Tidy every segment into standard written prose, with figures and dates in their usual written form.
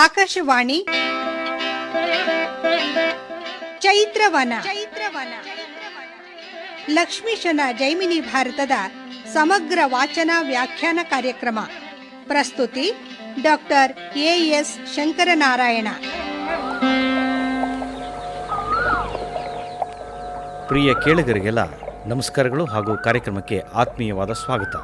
ಆಕಾಶವಾಣಿ ಚೈತ್ರವನ ಲಕ್ಷ್ಮೀಶನ ಜೈಮಿನಿ ಭಾರತದ ಸಮಗ್ರ ವಾಚನ ವ್ಯಾಖ್ಯಾನ ಕಾರ್ಯಕ್ರಮ. ಪ್ರಸ್ತುತಿ ಡಾಕ್ಟರ್ ಎಎಸ್ ಶಂಕರನಾರಾಯಣ. ಪ್ರಿಯ ಕೇಳುಗರಿಗೆಲ್ಲ ನಮಸ್ಕಾರಗಳು ಹಾಗೂ ಕಾರ್ಯಕ್ರಮಕ್ಕೆ ಆತ್ಮೀಯವಾದ ಸ್ವಾಗತ.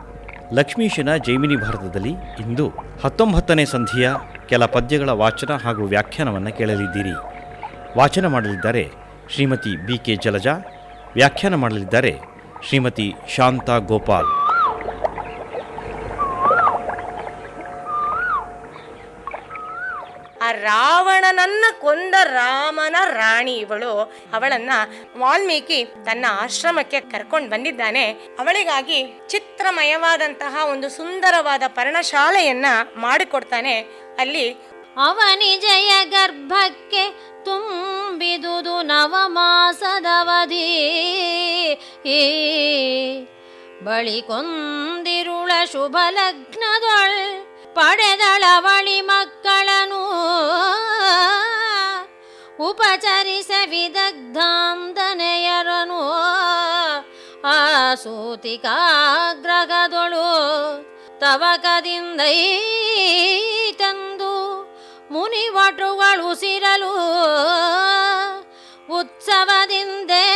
ಲಕ್ಷ್ಮೀಶನ ಜೈಮಿನಿ ಭಾರತದಲ್ಲಿ ಇಂದು 19ನೇ ಸಂಧಿಯ ಕೆಲ ಪದ್ಯಗಳ ವಾಚನ ಹಾಗೂ ವ್ಯಾಖ್ಯಾನವನ್ನು ಕೇಳಲಿದ್ದೀರಿ. ವಾಚನ ಮಾಡಲಿದ್ದಾರೆ ಶ್ರೀಮತಿ BK ಜಲಜಾ, ವ್ಯಾಖ್ಯಾನ ಮಾಡಲಿದ್ದಾರೆ ಶ್ರೀಮತಿ ಶಾಂತಾ ಗೋಪಾಲ್. ಆ ರಾವಣನನ್ನ ಕೊಂದ ರಾಮನ ರಾಣಿ ಇವಳು. ಅವಳನ್ನ ವಾಲ್ಮೀಕಿ ತನ್ನ ಆಶ್ರಮಕ್ಕೆ ಕರ್ಕೊಂಡು ಬಂದಿದ್ದಾನೆ. ಅವಳಿಗಾಗಿ ಚಿತ್ರಮಯವಾದಂತಹ ಒಂದು ಸುಂದರವಾದ ಪರ್ಣಶಾಲೆಯನ್ನ ಮಾಡಿಕೊಡ್ತಾನೆ. ಅಲ್ಲಿ ಅವನಿ ಜಯ ಗರ್ಭಕ್ಕೆ ತುಂಬಿದುದು ನವಮಾಸದವಧಿ, ಬಳಿ ಕೊಂದಿರುಳ ಶುಭ ಲಗ್ನದೊಳ್ ಪಡೆದಳವಳಿ ಮಕ್ಕಳನು ಉಪಚರಿಸ ವಿದಗ್ಧಾಂದನೆಯರನು ಆ ಸೂತಿಕಾಗ್ರಗದೊಳು ತವಕದಿಂದೈ ತಂದು ಮುನಿವಟುಗಳು ಸಿರಲು ಉತ್ಸವದಿಂದೇ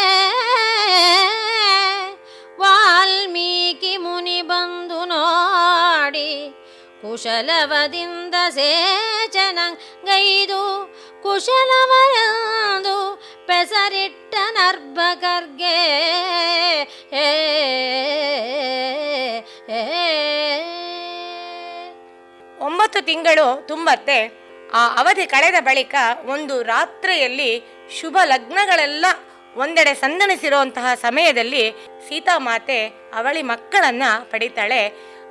ವಾಲ್ಮೀಕಿ ಮುನಿ ಬಂದು ನೋಡಿ ಕುಶಲವದಿಂದ ಸೇಚನಂಗೈದು ಕುಶಲವರಂದು ಪೆಸರಿಟ್ಟ ನರ್ಭಕರ್ಗೆ. 9 ತಿಂಗಳು ತುಂಬತ್ತೆ. ಆ ಅವಧಿ ಕಳೆದ ಬಳಿಕ ಒಂದು ರಾತ್ರಿಯಲ್ಲಿ ಶುಭ ಲಗ್ನಗಳೆಲ್ಲ ಒಂದೆಡೆ ಸಂದಣಿಸಿರುವಂತಹ ಸಮಯದಲ್ಲಿ ಸೀತಾಮಾತೆ ಅವಳಿ ಮಕ್ಕಳನ್ನ ಪಡಿತಾಳೆ.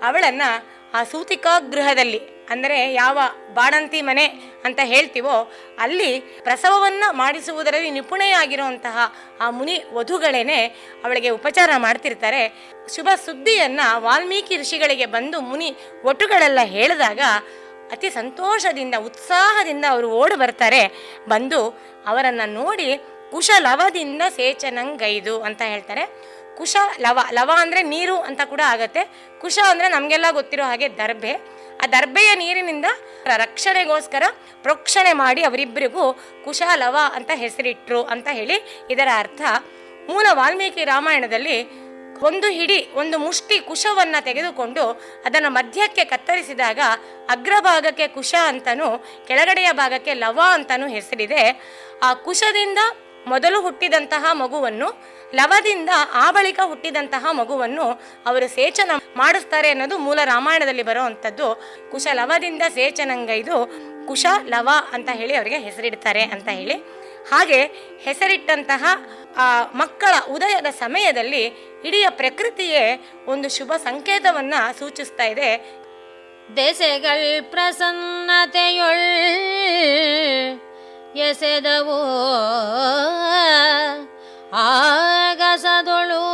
ಅವಳನ್ನ ಆ ಸೂತಿಕಾಗೃಹದಲ್ಲಿ, ಅಂದರೆ ಯಾವ ಬಾಣಂತಿ ಮನೆ ಅಂತ ಹೇಳ್ತೀವೋ ಅಲ್ಲಿ ಪ್ರಸವವನ್ನ ಮಾಡಿಸುವುದರಲ್ಲಿ ನಿಪುಣೆಯಾಗಿರುವಂತಹ ಆ ಮುನಿ ವಧುಗಳೇನೆ ಅವಳಿಗೆ ಉಪಚಾರ ಮಾಡ್ತಿರ್ತಾರೆ. ಶುಭ ಸುದ್ದಿಯನ್ನ ವಾಲ್ಮೀಕಿ ಋಷಿಗಳಿಗೆ ಬಂದು ಮುನಿ ಒಟುಗಳೆಲ್ಲ ಹೇಳಿದಾಗ ಅತಿ ಸಂತೋಷದಿಂದ ಉತ್ಸಾಹದಿಂದ ಅವರು ಓಡಿ ಬರ್ತಾರೆ. ಬಂದು ಅವರನ್ನು ನೋಡಿ ಕುಶಲವದಿಂದ ಸೇಚನಂಗೈದು ಅಂತ ಹೇಳ್ತಾರೆ. ಕುಶ ಲವ, ಲವ ಅಂದರೆ ನೀರು ಅಂತ ಕೂಡ ಆಗತ್ತೆ. ಕುಶ ಅಂದರೆ ನಮಗೆಲ್ಲ ಗೊತ್ತಿರೋ ಹಾಗೆ ದರ್ಬೆ. ಆ ದರ್ಬೆಯ ನೀರಿನಿಂದ ರಕ್ಷಣೆಗೋಸ್ಕರ ಪ್ರೋಕ್ಷಣೆ ಮಾಡಿ ಅವರಿಬ್ಬರಿಗೂ ಕುಶ ಲವ ಅಂತ ಹೆಸರಿಟ್ರು ಅಂತ ಹೇಳಿ ಇದರ ಅರ್ಥ. ಮೂಲ ವಾಲ್ಮೀಕಿ ರಾಮಾಯಣದಲ್ಲಿ ಒಂದು ಮುಷ್ಟಿ ಕುಶವನ್ನ ತೆಗೆದುಕೊಂಡು ಅದನ್ನು ಮಧ್ಯಕ್ಕೆ ಕತ್ತರಿಸಿದಾಗ ಅಗ್ರಭಾಗಕ್ಕೆ ಕುಶ ಅಂತನೂ ಕೆಳಗಡೆಯ ಭಾಗಕ್ಕೆ ಲವ ಅಂತನೂ ಹೆಸರಿದೆ. ಆ ಕುಶದಿಂದ ಮೊದಲು ಹುಟ್ಟಿದಂತಹ ಮಗುವನ್ನು, ಲವದಿಂದ ಆ ಬಳಿಕ ಹುಟ್ಟಿದಂತಹ ಮಗುವನ್ನು ಅವರು ಸೇಚನ ಮಾಡಿಸ್ತಾರೆ ಅನ್ನೋದು ಮೂಲ ರಾಮಾಯಣದಲ್ಲಿ ಬರುವಂಥದ್ದು. ಕುಶ ಲವದಿಂದ ಸೇಚನಂಗೈದು ಕುಶ ಲವ ಅಂತ ಹೇಳಿ ಅವರಿಗೆ ಹೆಸರಿಡ್ತಾರೆ ಅಂತ ಹೇಳಿ. ಹಾಗೆ ಹೆಸರಿಟ್ಟಂತಹ ಆ ಮಕ್ಕಳ ಉದಯದ ಸಮಯದಲ್ಲಿ ಇಡೀ ಪ್ರಕೃತಿಯೇ ಒಂದು ಶುಭ ಸಂಕೇತವನ್ನ ಸೂಚಿಸ್ತಾ ಇದೆ. ದೆಸೆಗಳ್ ಪ್ರಸನ್ನತೆಯೊಳ್ ಎಸೆದವು ಆಗಸದೊಳು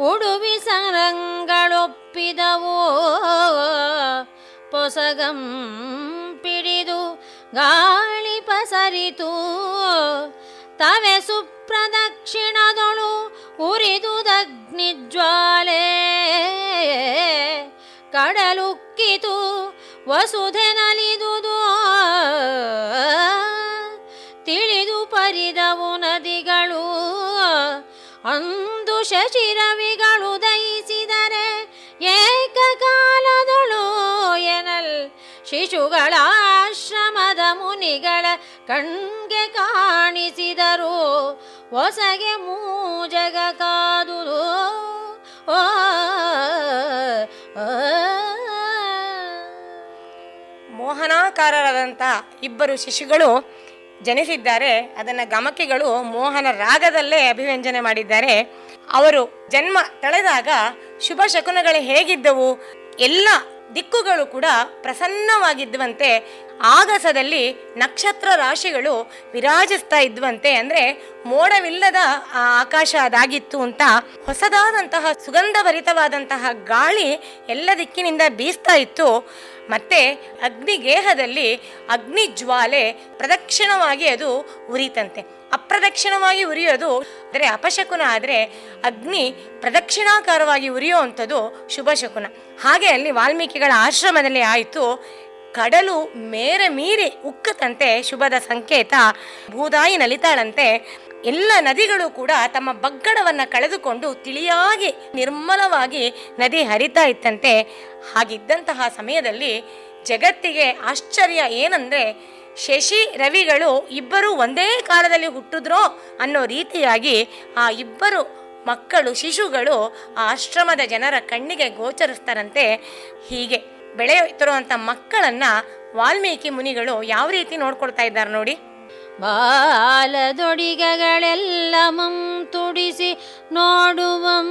ಉಡುವಿ ಸಂರಂಗಳೊಪ್ಪಿದವು ಪೊಸಗಂ ಪಿಡಿದು ಗಾಳಿ ಪಸರಿತು ತವೆ ಸುಪ್ರದಕ್ಷಿಣದೊಳು ಉರಿದುದಗ್ನಿಜ್ವಾಲೆ ಕಡಲುಕ್ಕಿತು ವಸುಧೆ ನಲಿದುದು ತಿಳಿದು ಪರಿದವು ನದಿಗಳು ಅಂದು ಶಶಿರವಿಗಳು ದಯಿಸಿದರೆ ಏಕಕಾಲದೊಳು ಎನಲ್ ಶಿಶುಗಳ ಆಶ್ರಮದ ಮುನಿಗಳ ಕಣ್ಗೆ ಕಾಣಿಸಿದರು ಹೊಸಗೆ ಮೂಜಗ ಕಾದುದು. ಮೋಹನಾಕಾರರಾದಂಥ ಇಬ್ಬರು ಶಿಶುಗಳು ಜನಿಸಿದ್ದಾರೆ. ಅದನ್ನು ಗಮಕಿಗಳು ಮೋಹನ ರಾಗದಲ್ಲೇ ಅಭಿವ್ಯಂಜನೆ ಮಾಡಿದ್ದಾರೆ. ಅವರು ಜನ್ಮ ತಳೆದಾಗ ಶುಭ ಶಕುನಗಳು ಹೇಗಿದ್ದವು, ಎಲ್ಲ ದಿಕ್ಕುಗಳು ಕೂಡ ಪ್ರಸನ್ನವಾಗಿದ್ದುವಂತೆ. ಆಗಸದಲ್ಲಿ ನಕ್ಷತ್ರ ರಾಶಿಗಳು ವಿರಾಜಿಸ್ತಾ ಇದ್ವಂತೆ. ಅಂದರೆ ಮೋಡವಿಲ್ಲದ ಆಕಾಶ ಅದಾಗಿತ್ತು ಅಂತ. ಹೊಸದಾದಂತಹ ಸುಗಂಧಭರಿತವಾದಂತಹ ಗಾಳಿ ಎಲ್ಲ ದಿಕ್ಕಿನಿಂದ ಬೀಸ್ತಾ ಇತ್ತು. ಮತ್ತೆ ಅಗ್ನಿಗೇಹದಲ್ಲಿ ಅಗ್ನಿ ಜ್ವಾಲೆ ಪ್ರದಕ್ಷಿಣವಾಗಿ ಅದು ಉರಿತಂತೆ. ಅಪ್ರದಕ್ಷಿಣವಾಗಿ ಉರಿಯೋದು ಅಂದರೆ ಅಪಶಕುನ, ಆದರೆ ಅಗ್ನಿ ಪ್ರದಕ್ಷಿಣಾಕಾರವಾಗಿ ಉರಿಯುವಂಥದ್ದು ಶುಭ ಶಕುನ. ಹಾಗೆ ಅಲ್ಲಿ ವಾಲ್ಮೀಕಿಗಳ ಆಶ್ರಮದಲ್ಲಿ ಆಯಿತು. ಕಡಲು ಮೇರೆ ಮೀರಿ ಉಕ್ಕತಂತೆ, ಶುಭದ ಸಂಕೇತ. ಭೂದಾಯಿ ನಲಿತಾಳಂತೆ. ಎಲ್ಲ ನದಿಗಳು ಕೂಡ ತಮ್ಮ ಬಗ್ಗಡವನ್ನು ಕಳೆದುಕೊಂಡು ತಿಳಿಯಾಗಿ ನಿರ್ಮಲವಾಗಿ ನದಿ ಹರಿತಾ ಇತ್ತಂತೆ. ಹಾಗಿದ್ದಂತಹ ಸಮಯದಲ್ಲಿ ಜಗತ್ತಿಗೆ ಆಶ್ಚರ್ಯ ಏನಂದರೆ, ಶಶಿ ರವಿಗಳು ಇಬ್ಬರು ಒಂದೇ ಕಾಲದಲ್ಲಿ ಹುಟ್ಟಿದ್ರೋ ಅನ್ನೋ ರೀತಿಯಾಗಿ ಆ ಇಬ್ಬರು ಮಕ್ಕಳು, ಶಿಶುಗಳು ಆ ಆಶ್ರಮದ ಜನರ ಕಣ್ಣಿಗೆ ಗೋಚರಿಸ್ತಾರಂತೆ. ಹೀಗೆ ಬೆಳೆಯುತ್ತಿರುವಂಥ ಮಕ್ಕಳನ್ನು ವಾಲ್ಮೀಕಿ ಮುನಿಗಳು ಯಾವ ರೀತಿ ನೋಡ್ಕೊಳ್ತಾ ಇದ್ದಾರೆ ನೋಡಿ. ಬಾಲದೊಡಿಗಗಳೆಲ್ಲ ತುಡಿಸಿ ನೋಡುವಂ,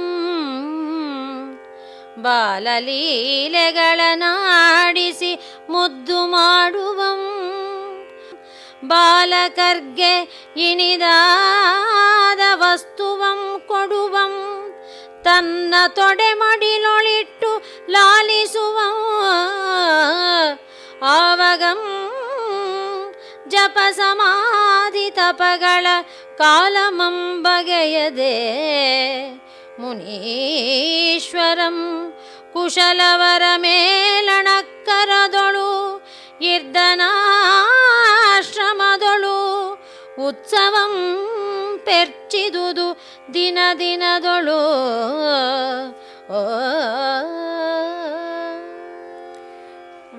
ಬಾಲಲೀಲೆಗಳನ್ನಾಡಿಸಿ ಮುದ್ದು ಮಾಡುವಂ, ಬಾಲಕರ್ಗೆ ಇನಿದಾದ ವಸ್ತುವಂ ಕೊಡುವಂ, ತನ್ನ ತೊಡೆ ಮಡಿಲೊಳಿಟ್ಟು ಲಾಲಿಸುವಂ, ಆವಗಂ ಜಪ ಸಮಾಧಿ ತಪಗಳ ಕಾಲಮಂ ಬಗೆಯದೆ ಮುನೀಶ್ವರಂ ಕುಶಲವರ ಮೇಲಣಕ್ಕರದೊಳು ಇರ್ದನಾಶ್ರಮದೊಳು ಉತ್ಸವಂ ಪೆರ್ಚಿದುದು ದಿನ ದಿನದೊಳು.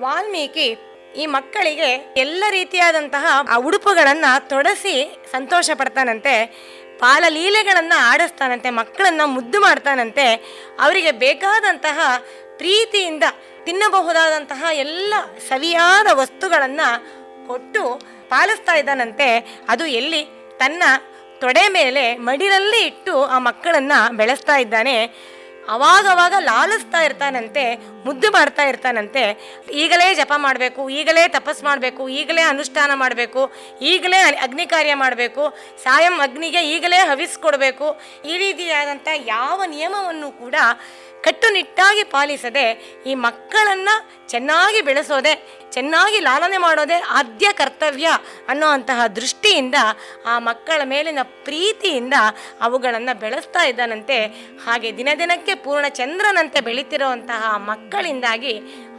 ವಾಲ್ಮೀಕಿ ಈ ಮಕ್ಕಳಿಗೆ ಎಲ್ಲ ರೀತಿಯಾದಂತಹ ಆ ಉಡುಪುಗಳನ್ನು ತೊಡಸಿ ಸಂತೋಷ ಪಡ್ತಾನಂತೆ. ಬಾಲಲೀಲೆಗಳನ್ನು ಆಡಿಸ್ತಾನಂತೆ, ಮಕ್ಕಳನ್ನು ಮುದ್ದು ಮಾಡ್ತಾನಂತೆ. ಅವರಿಗೆ ಬೇಕಾದಂತಹ ಪ್ರೀತಿಯಿಂದ ತಿನ್ನಬಹುದಾದಂತಹ ಎಲ್ಲ ಸವಿಯಾದ ವಸ್ತುಗಳನ್ನು ಕೊಟ್ಟು ಪಾಲಿಸ್ತಾ ಇದ್ದಾನಂತೆ. ಅದು ಎಲ್ಲಿ? ತನ್ನ ತೊಡೆ ಮೇಲೆ ಮಡಿಲಲ್ಲಿ ಇಟ್ಟು ಆ ಮಕ್ಕಳನ್ನು ಬೆಳೆಸ್ತಾ ಇದ್ದಾನೆ. ಅವಾಗವಾಗ ಲಾಲಿಸ್ತಾ ಇರ್ತಾನಂತೆ, ಮುದ್ದು ಮಾಡ್ತಾ ಇರ್ತಾನಂತೆ. ಈಗಲೇ ಜಪ ಮಾಡಬೇಕು, ಈಗಲೇ ತಪಸ್ ಮಾಡಬೇಕು, ಈಗಲೇ ಅನುಷ್ಠಾನ ಮಾಡಬೇಕು, ಈಗಲೇ ಅಗ್ನಿ ಕಾರ್ಯ ಮಾಡಬೇಕು, ಸಾಯಂ ಅಗ್ನಿಗೆ ಈಗಲೇ ಹವಿಸ್ಕೊಡ್ಬೇಕು. ಈ ರೀತಿಯಾದಂಥ ಯಾವ ನಿಯಮವನ್ನು ಕೂಡ ಕಟ್ಟುನಿಟ್ಟಾಗಿ ಪಾಲಿಸದೆ ಈ ಮಕ್ಕಳನ್ನು ಚೆನ್ನಾಗಿ ಬೆಳೆಸೋದೆ, ಚೆನ್ನಾಗಿ ಲಾಲನೆ ಮಾಡೋದೇ ಆದ್ಯ ಕರ್ತವ್ಯ ಅನ್ನೋಂತಹ ದೃಷ್ಟಿಯಿಂದ ಆ ಮಕ್ಕಳ ಮೇಲಿನ ಪ್ರೀತಿಯಿಂದ ಅವುಗಳನ್ನು ಬೆಳೆಸ್ತಾ ಇದ್ದಾನಂತೆ. ಹಾಗೆ ದಿನ ದಿನಕ್ಕೆ ಪೂರ್ಣ ಚಂದ್ರನಂತೆ ಬೆಳೀತಿರುವಂತಹ ಮಕ್ಕಳಿಂದಾಗಿ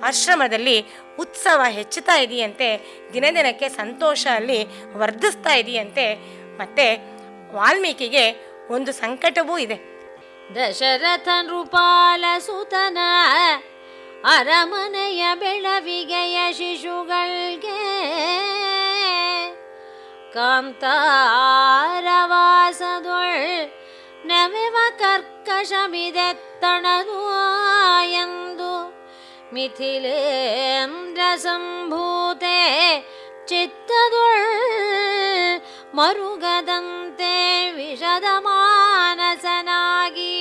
ಆಶ್ರಮದಲ್ಲಿ ಉತ್ಸವ ಹೆಚ್ಚುತ್ತಾ ಇದೆಯಂತೆ. ದಿನ ದಿನಕ್ಕೆ ಸಂತೋಷ ಅಲ್ಲಿ ವರ್ಧಿಸ್ತಾ ಇದೆಯಂತೆ. ಮತ್ತು ವಾಲ್ಮೀಕಿಗೆ ಒಂದು ಸಂಕಟವೂ ಇದೆ. ದಶರಥ ನೃಪಾಲ ಸುತನ ಅರಮನೆಯ ಬೆಳವಿಗೆಯ ಶಿಶುಗಳ್ಗೆ ಕಾಂತಾರವಾಸದೊಳ್ ನವೆವ ಕರ್ಕಶಮಿದೆತ್ತಣದು ಎಂದು ಮಿಥಿಲೇಂದ್ರ ಸಂಭೂತೆ ಚಿತ್ತದೊಳ್ ಮರುಗದಂತೆ ವಿಷದ ಮಾನಸನಾಗಿ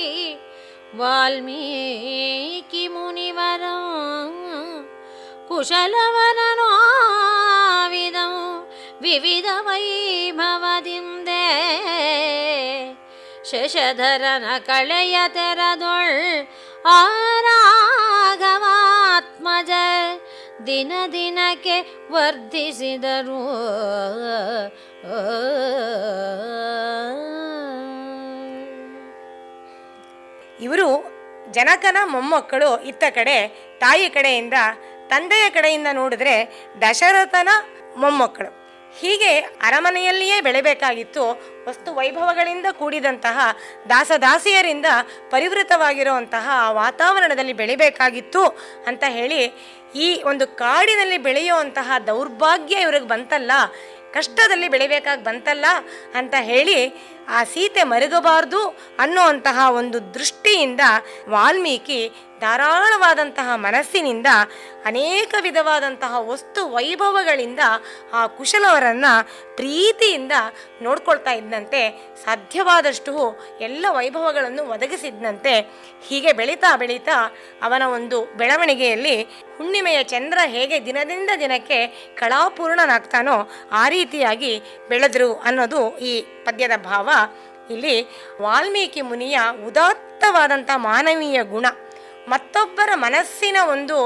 ವಾಲ್ಮೀಕಿ ಮುನಿವರ ಕುಶಲವರನಾವಿದಂ ವಿವಿಧ ವೈಭವದಿಂದೆ ಶಶಧರನ ಕಳೆಯ ತೆರದೊಳ್ ಆರಾಘವಾತ್ಮಜ ದಿನ ದಿನಕ್ಕೆ ವರ್ಧಿಸಿದರು. ಇವರು ಜನಕನ ಮೊಮ್ಮಕ್ಕಳು. ಇತ್ತ ಕಡೆ ತಾಯಿ ಕಡೆಯಿಂದ, ತಂದೆಯ ಕಡೆಯಿಂದ ನೋಡಿದ್ರೆ ದಶರಥನ ಮೊಮ್ಮಕ್ಕಳು. ಹೀಗೆ ಅರಮನೆಯಲ್ಲಿಯೇ ಬೆಳೆಬೇಕಾಗಿತ್ತು. ವಸ್ತು ವೈಭವಗಳಿಂದ ಕೂಡಿದಂತಹ ದಾಸದಾಸಿಯರಿಂದ ಪರಿವೃತವಾಗಿರುವಂತಹ ವಾತಾವರಣದಲ್ಲಿ ಬೆಳಿಬೇಕಾಗಿತ್ತು ಅಂತ ಹೇಳಿ ಈ ಒಂದು ಕಾಡಿನಲ್ಲಿ ಬೆಳೆಯುವಂತಹ ದೌರ್ಭಾಗ್ಯ ಇವ್ರಿಗೆ ಬಂತಲ್ಲ, ಕಷ್ಟದಲ್ಲಿ ಬೆಳಿಬೇಕಾಗಿ ಬಂತಲ್ಲ ಅಂತ ಹೇಳಿ ಆ ಸೀತೆ ಮರುಗಬಾರ್ದು ಅನ್ನುವಂತಹ ಒಂದು ದೃಷ್ಟಿಯಿಂದ ವಾಲ್ಮೀಕಿ ಧಾರಾಳವಾದಂತಹ ಮನಸ್ಸಿನಿಂದ ಅನೇಕ ವಿಧವಾದಂತಹ ವಸ್ತು ವೈಭವಗಳಿಂದ ಆ ಕುಶಲವರನ್ನು ಪ್ರೀತಿಯಿಂದ ನೋಡ್ಕೊಳ್ತಾ ಇದ್ದಂತೆ. ಸಾಧ್ಯವಾದಷ್ಟು ಎಲ್ಲ ವೈಭವಗಳನ್ನು ಒದಗಿಸಿದ್ದಂತೆ. ಹೀಗೆ ಬೆಳೀತಾ ಬೆಳೀತಾ ಅವನ ಒಂದು ಬೆಳವಣಿಗೆಯಲ್ಲಿ ಹುಣ್ಣಿಮೆಯ ಚಂದ್ರ ಹೇಗೆ ದಿನದಿಂದ ದಿನಕ್ಕೆ ಕಳಾಪೂರ್ಣನಾಗ್ತಾನೋ ಆ ರೀತಿಯಾಗಿ ಬೆಳೆದರು ಅನ್ನೋದು ಈ ಪದ್ಯದ ಭಾವ. ಇಲ್ಲಿ ವಾಲ್ಮೀಕಿ ಮುನಿಯ ಉದಾತ್ತವಾದಂಥ ಮಾನವೀಯ ಗುಣ, ಮತ್ತೊಬ್ಬರ ಮನಸ್ಸಿನ ಒಂದು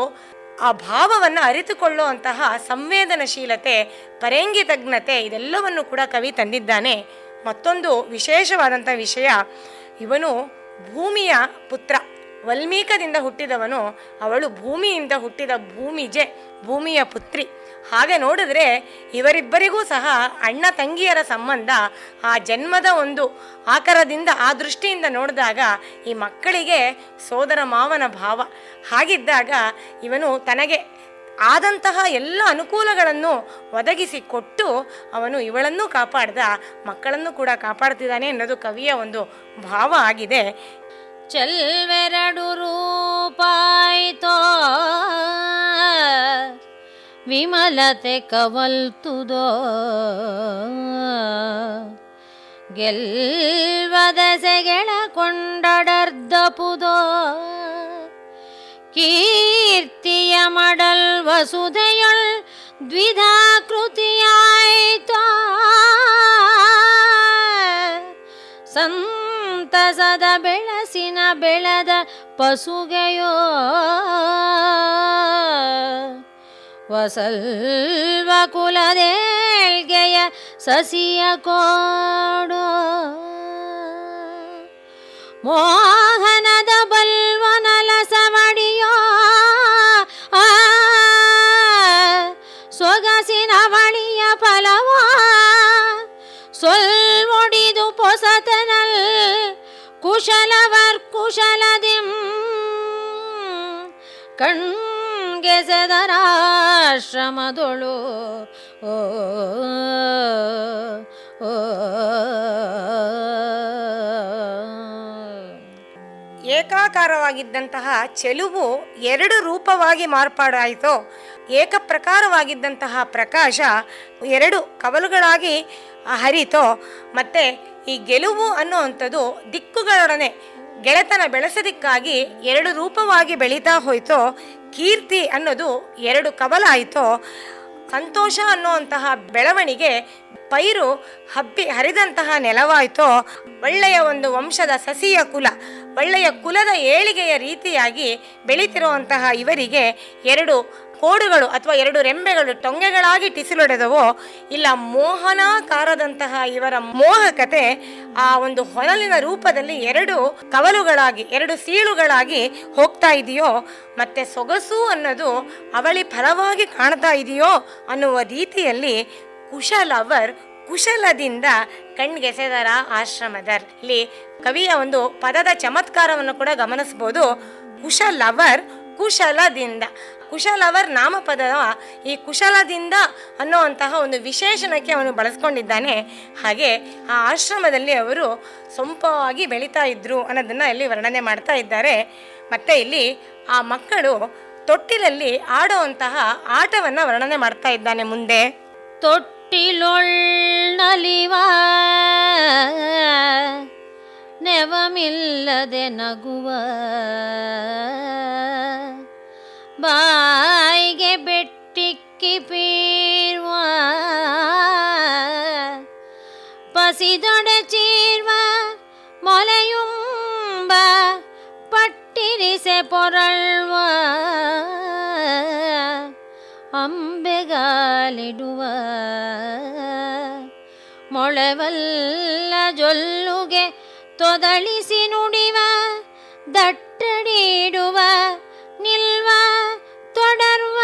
ಆ ಭಾವವನ್ನು ಅರಿತುಕೊಳ್ಳುವಂತಹ ಸಂವೇದನಶೀಲತೆ, ಪರೇಂಗಿತಜ್ಞತೆ ಇದೆಲ್ಲವನ್ನು ಕೂಡ ಕವಿ ತಂದಿದ್ದಾನೆ. ಮತ್ತೊಂದು ವಿಶೇಷವಾದಂಥ ವಿಷಯ, ಇವನು ಭೂಮಿಯ ಪುತ್ರ, ವಲ್ಮೀಕದಿಂದ ಹುಟ್ಟಿದವನು, ಅವಳು ಭೂಮಿಯಿಂದ ಹುಟ್ಟಿದ ಭೂಮಿಜೆ, ಭೂಮಿಯ ಪುತ್ರಿ. ಹಾಗೆ ನೋಡಿದ್ರೆ ಇವರಿಬ್ಬರಿಗೂ ಸಹ ಅಣ್ಣ ತಂಗಿಯರ ಸಂಬಂಧ ಆ ಜನ್ಮದ ಒಂದು ಆಕಾರದಿಂದ, ಆ ದೃಷ್ಟಿಯಿಂದ ನೋಡಿದಾಗ ಈ ಮಕ್ಕಳಿಗೆ ಸೋದರ ಮಾವನ ಭಾವ. ಹಾಗಿದ್ದಾಗ ಇವನು ತನಗೆ ಆದಂತಹ ಎಲ್ಲ ಅನುಕೂಲಗಳನ್ನು ಒದಗಿಸಿಕೊಟ್ಟು ಅವನು ಇವಳನ್ನು ಕಾಪಾಡ್ದ, ಮಕ್ಕಳನ್ನು ಕೂಡ ಕಾಪಾಡ್ತಿದ್ದಾನೆ ಅನ್ನೋದು ಕವಿಯ ಒಂದು ಭಾವ ಆಗಿದೆ. ಚೆಲ್ವೆರಡು ರೂಪಾಯಿತೋ ವಿಮಲತೆ ಕವಲ್ತುದೋ ಗೆಲ್ವದಸೆಗೆಳ ಕೊಂಡಡರ್ದಪುದೋ ಕೀರ್ತಿಯ ಮಡಲ್ ವಸುಧೆಯೊಳ್ ದ್ವಿಧಾಕೃತಿಯಾಯಿತೋ ಸಂತಸದ ಬೆಳಸಿನ ಬೆಳೆದ ಪಸುಗೆಯೋ ವಸಲ್ವ ಕುಲದೇಳ್ಗೆಯ ಸಸಿಯ ಕೋಡೋ ಮೋಹನದ ಬಲ್ವನಲ ಸವಡಿಯೋ ಸೊಗಸಿನ ಬಳಿಯ ಫಲವೋ ಸೊಲ್ಮೊಡಿದು ಪೊಸತನಲ್ ಕುಶಲವರ್ ಕುಶಲದಿಂ ಕಣ್ಗೆಸೆದರಾಶ್ರಮದೊಳು ಓ ಓ ಏಕಾಕಾರವಾಗಿದ್ದಂತಹ ಚೆಲುವು ಎರಡು ರೂಪವಾಗಿ ಮಾರ್ಪಾಡಾಯಿತು. ಏಕಪ್ರಕಾರವಾಗಿದ್ದಂತಹ ಪ್ರಕಾಶ ಎರಡು ಕವಲುಗಳಾಗಿ ಹರಿತೋ. ಮತ್ತು ಈ ಗೆಲುವು ಅನ್ನುವಂಥದ್ದು ದಿಕ್ಕುಗಳೊಡನೆ ಗೆಳೆತನ ಬೆಳೆಸೋದಕ್ಕಾಗಿ ಎರಡು ರೂಪವಾಗಿ ಬೆಳೀತಾ ಹೋಯ್ತೋ. ಕೀರ್ತಿ ಅನ್ನೋದು ಎರಡು ಕವಲಾಯಿತೋ. ಸಂತೋಷ ಅನ್ನುವಂತಹ ಬೆಳವಣಿಗೆ ಪೈರು ಹಬ್ಬಿ ಹರಿದಂತಹ ನೆಲವಾಯಿತೋ. ಒಳ್ಳೆಯ ಒಂದು ವಂಶದ ಸಸಿಯ ಕುಲ, ಒಳ್ಳೆಯ ಕುಲದ ಏಳಿಗೆಯ ರೀತಿಯಾಗಿ ಬೆಳೀತಿರುವಂತಹ ಇವರಿಗೆ ಎರಡು ಕೋಡುಗಳು ಅಥವಾ ಎರಡು ರೆಂಬೆಗಳು ಟೊಂಗೆಗಳಾಗಿ ಟಿಸಿಲೊಡೆದವೋ, ಇಲ್ಲ ಮೋಹನಾಕಾರದಂತಹ ಇವರ ಮೋಹಕತೆ ಆ ಒಂದು ಹೊನಲಿನ ರೂಪದಲ್ಲಿ ಎರಡು ಕವಲುಗಳಾಗಿ, ಎರಡು ಸೀಳುಗಳಾಗಿ ಹೋಗ್ತಾ ಇದೆಯೋ, ಮತ್ತೆ ಸೊಗಸು ಅನ್ನೋದು ಅವಳಿ ಫಲವಾಗಿ ಕಾಣ್ತಾ ಇದೆಯೋ ಅನ್ನುವ ರೀತಿಯಲ್ಲಿ ಕುಶಲವರ್ ಕುಶಲದಿಂದ ಕಣ್ಗೆಸೆದರ ಆಶ್ರಮದರ್. ಇಲ್ಲಿ ಕವಿಯ ಒಂದು ಪದದ ಚಮತ್ಕಾರವನ್ನು ಕೂಡ ಗಮನಿಸಬಹುದು. ಕುಶಲವರ್ ಕುಶಲದಿಂದ, ಕುಶಲವರ್ ನಾಮಪದವ ಈ ಕುಶಲದಿಂದ ಅನ್ನುವಂತಹ ಒಂದು ವಿಶೇಷಣಕ್ಕೆ ಅವನು ಬಳಸ್ಕೊಂಡಿದ್ದಾನೆ. ಹಾಗೆ ಆ ಆಶ್ರಮದಲ್ಲಿ ಅವರು ಸೊಂಪಾಗಿ ಬೆಳೀತಾ ಇದ್ರು ಅನ್ನೋದನ್ನು ಇಲ್ಲಿ ವರ್ಣನೆ ಮಾಡ್ತಾ ಇದ್ದಾರೆ. ಮತ್ತು ಇಲ್ಲಿ ಆ ಮಕ್ಕಳು ತೊಟ್ಟಿಲಲ್ಲಿ ಆಡುವಂತಹ ಆಟವನ್ನು ವರ್ಣನೆ ಮಾಡ್ತಾ ಇದ್ದಾನೆ ಮುಂದೆ. ತೊಟ್ಟಿಲೊಳ್ಳಲಿವ ನೆವಮಿಲ್ಲದೆ ನಗುವ ಬಾಯಿಗೆ ಬೆಟ್ಟಿಕ್ಕಿ ಪೀರ್ವ ಪಸಿದೊಡೆ ಚೀರ್ವ ಮೊಲೆಯುಂಬ ಪಟ್ಟಿರಿಸೆ ಪೊರಳ್ವ ಅಂಬೆಗಾಲಿಡುವ ಮೊಳೆವಲ್ಲ ಜೊಲ್ಲುಗೆ ತೊದಳಿಸಿ ನುಡಿವ ದಟ್ಟಡಿಡುವ ನಿಲ್ವ ತೊಡರ್ವ